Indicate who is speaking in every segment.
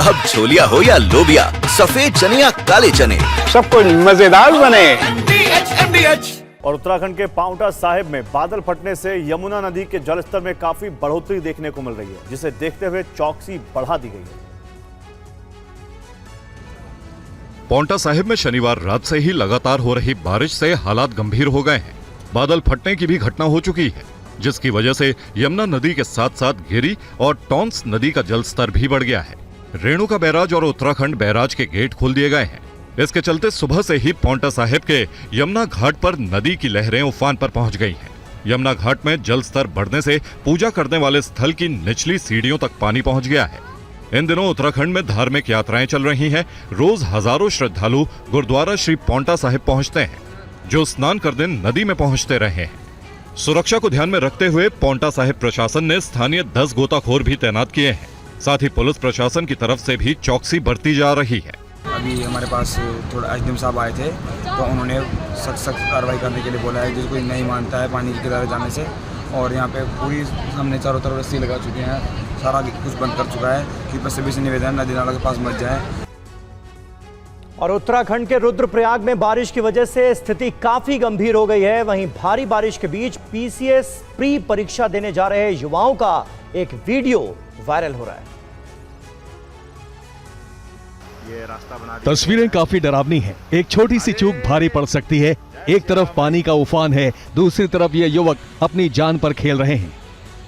Speaker 1: अब छोलिया हो या लोबिया, सफेद चने या काले चने,
Speaker 2: सब कुछ मजेदार बने।
Speaker 3: और उत्तराखंड के पांवटा साहिब में बादल फटने से यमुना नदी के जलस्तर में काफी बढ़ोतरी देखने को मिल रही है, जिसे देखते हुए चौकसी बढ़ा दी गई है।
Speaker 4: पांवटा साहिब में शनिवार रात से ही लगातार हो रही बारिश से हालात गंभीर हो गए हैं। बादल फटने की भी घटना हो चुकी है, जिसकी वजह से यमुना नदी के साथ साथ गिरी और टॉन्स नदी का जलस्तर भी बढ़ गया है। रेणुका बैराज और उत्तराखंड बैराज के गेट खोल दिए गए हैं। इसके चलते सुबह से ही पांवटा साहिब के यमुना घाट पर नदी की लहरें उफान पर पहुंच गई हैं। यमुना घाट में जल स्तर बढ़ने से पूजा करने वाले स्थल की निचली सीढ़ियों तक पानी पहुंच गया है। इन दिनों उत्तराखंड में धार्मिक यात्राएं चल रही हैं। रोज हजारों श्रद्धालु गुरुद्वारा श्री पांवटा साहिब पहुंचते हैं, जो स्नान कर दिन नदी में पहुंचते रहे हैं। सुरक्षा को ध्यान में रखते हुए पांवटा साहिब प्रशासन ने स्थानीय 10 गोताखोर भी तैनात किए हैं। साथ ही पुलिस प्रशासन की तरफ से भी चौकसी बढ़ती जा रही है।
Speaker 5: अभी हमारे पास थोड़ा एसडीएम साहब आए थे, तो उन्होंने सख्त कार्रवाई करने के लिए बोला है, जिसको नहीं मानता है पानी के किनारे जाने से। और यहाँ पे पूरी हमने चारों तरफ रस्सी लगा चुके हैं, सारा कुछ बंद कर चुका है कि बस सभी से निवेदन नदी नाला के पास मत जाए।
Speaker 6: और उत्तराखंड के रुद्रप्रयाग में बारिश की वजह से स्थिति काफी गंभीर हो गई है। वहीं भारी बारिश के बीच पीसीएस प्री परीक्षा देने जा रहे युवाओं का एक वीडियो वायरल हो रहा है।
Speaker 7: तस्वीरें काफी डरावनी हैं। एक छोटी सी चूक भारी पड़ सकती है। एक तरफ पानी का उफान है, दूसरी तरफ ये युवक अपनी जान पर खेल रहे हैं।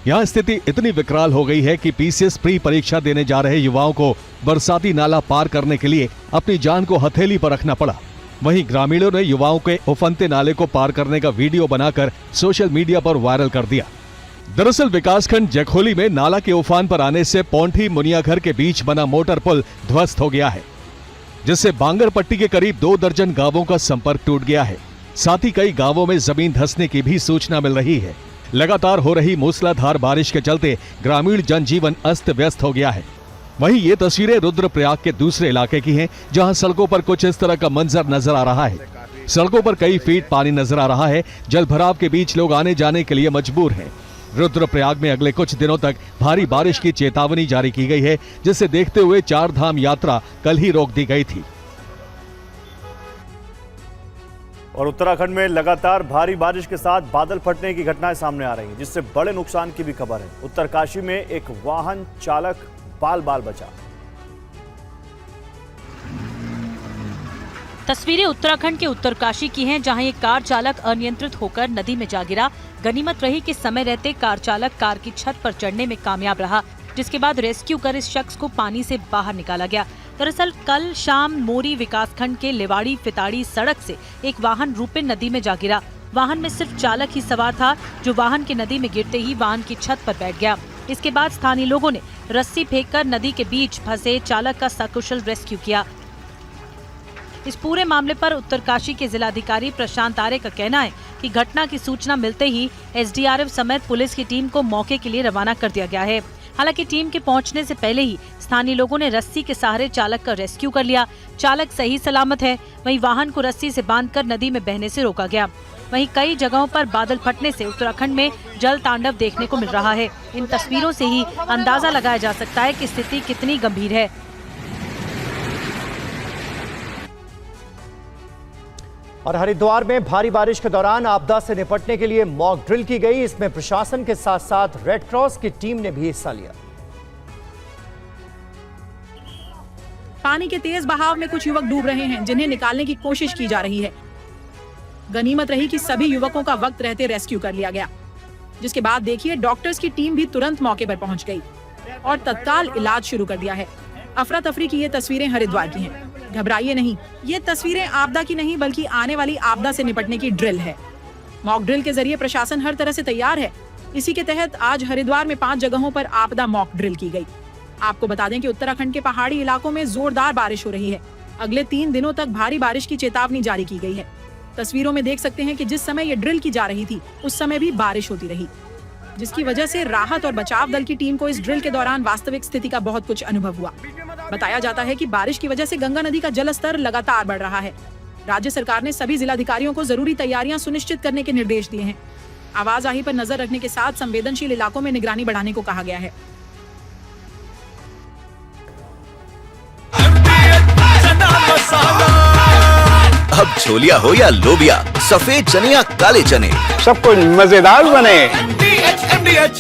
Speaker 7: यहाँ स्थिति इतनी विकराल हो गई है कि पीसीएस प्री परीक्षा देने जा रहे युवाओं को बरसाती नाला पार करने के लिए अपनी जान को हथेली पर रखना पड़ा। वहीं ग्रामीणों ने युवाओं के उफनते नाले को पार करने का वीडियो बनाकर सोशल मीडिया पर वायरल कर दिया। दरअसल विकासखंड जखोली में नाला के उफान पर आने से पौंठी मुनियाघर के बीच बना मोटर पुल ध्वस्त हो गया है, जिससे बांगरपट्टी के करीब 2 दर्जन गांवों का संपर्क टूट गया है। साथ ही कई गांवों में जमीन धंसने की भी सूचना मिल रही है। लगातार हो रही मूसलाधार बारिश के चलते ग्रामीण जनजीवन अस्त व्यस्त हो गया है। वहीं ये तस्वीरें रुद्रप्रयाग के दूसरे इलाके की हैं, जहां सड़कों पर कुछ इस तरह का मंजर नजर आ रहा है। सड़कों पर कई फीट पानी नजर आ रहा है। जल भराव के बीच लोग आने जाने के लिए मजबूर हैं। रुद्रप्रयाग में अगले कुछ दिनों तक भारी बारिश की चेतावनी जारी की गई है, जिसे देखते हुए 4 धाम यात्रा कल ही रोक दी गई थी।
Speaker 3: और उत्तराखंड में लगातार भारी बारिश के साथ बादल फटने की घटनाएं सामने आ रही हैं, जिससे बड़े नुकसान की भी खबर है। उत्तरकाशी में एक वाहन चालक बाल बाल बचा।
Speaker 8: तस्वीरें उत्तराखंड के उत्तरकाशी की हैं, जहां एक कार चालक अनियंत्रित होकर नदी में जा गिरा। गनीमत रही कि समय रहते कार चालक कार की छत पर चढ़ने में कामयाब रहा, जिसके बाद रेस्क्यू कर इस शख्स को पानी से बाहर निकाला गया। दरअसल कल शाम मोरी विकासखंड के लेवाड़ी फिताड़ी सड़क से एक वाहन रूपिन नदी में जा गिरा। वाहन में सिर्फ चालक ही सवार था, जो वाहन की नदी में गिरते ही वाहन की छत पर बैठ गया। इसके बाद स्थानीय लोगों ने रस्सी फेंककर नदी के बीच फंसे चालक का सकुशल रेस्क्यू किया। इस पूरे मामले पर उत्तरकाशी के जिलाधिकारी प्रशांत आर्य का कहना है कि घटना की सूचना मिलते ही एसडीआरएफ समेत पुलिस की टीम को मौके के लिए रवाना कर दिया गया है। हालांकि टीम के पहुंचने से पहले ही स्थानीय लोगों ने रस्सी के सहारे चालक का रेस्क्यू कर लिया। चालक सही सलामत है। वहीं वाहन को रस्सी से बांधकर नदी में बहने से रोका गया। वहीं कई जगहों पर बादल फटने से उत्तराखंड में जल तांडव देखने को मिल रहा है। इन तस्वीरों से ही अंदाजा लगाया जा सकता है कि स्थिति कितनी गंभीर है।
Speaker 6: और हरिद्वार में भारी बारिश के दौरान आपदा से निपटने के लिए मॉक ड्रिल की गई। इसमें प्रशासन के साथ साथ रेड क्रॉस की टीम ने भी हिस्सा लिया।
Speaker 9: पानी के तेज बहाव में कुछ युवक डूब रहे हैं, जिन्हें निकालने की कोशिश की जा रही है। गनीमत रही कि सभी युवकों का वक्त रहते रेस्क्यू कर लिया गया, जिसके बाद देखिए डॉक्टर्स की टीम भी तुरंत मौके पर पहुंच गई और तत्काल इलाज शुरू कर दिया है। अफरा तफरी की ये तस्वीरें हरिद्वार की हैं। घबराइए नहीं, ये तस्वीरें आपदा की नहीं बल्कि आने वाली आपदा से निपटने की ड्रिल है। मॉक ड्रिल के जरिए प्रशासन हर तरह से तैयार है। इसी के तहत आज हरिद्वार में 5 जगहों पर आपदा मॉक ड्रिल की गई। आपको बता दें कि उत्तराखंड के पहाड़ी इलाकों में जोरदार बारिश हो रही है। अगले 3 दिनों तक भारी बारिश की चेतावनी जारी की गई है। तस्वीरों में देख सकते हैं कि जिस समय ये ड्रिल की जा रही थी, उस समय भी बारिश होती रही, जिसकी वजह से राहत और बचाव दल की टीम को इस ड्रिल के दौरान वास्तविक स्थिति का बहुत कुछ अनुभव हुआ। बताया जाता है कि बारिश की वजह से गंगा नदी का जल स्तर लगातार बढ़ रहा है। राज्य सरकार ने सभी जिलाधिकारियों को जरूरी तैयारियां सुनिश्चित करने के निर्देश दिए हैं। आवाजाही पर नजर रखने के साथ संवेदनशील इलाकों में निगरानी बढ़ाने को कहा गया है।
Speaker 1: छोलिया हो या लोबिया, सफेद चने या काले चने,
Speaker 2: सब कुछ मजेदार बने।
Speaker 1: MDH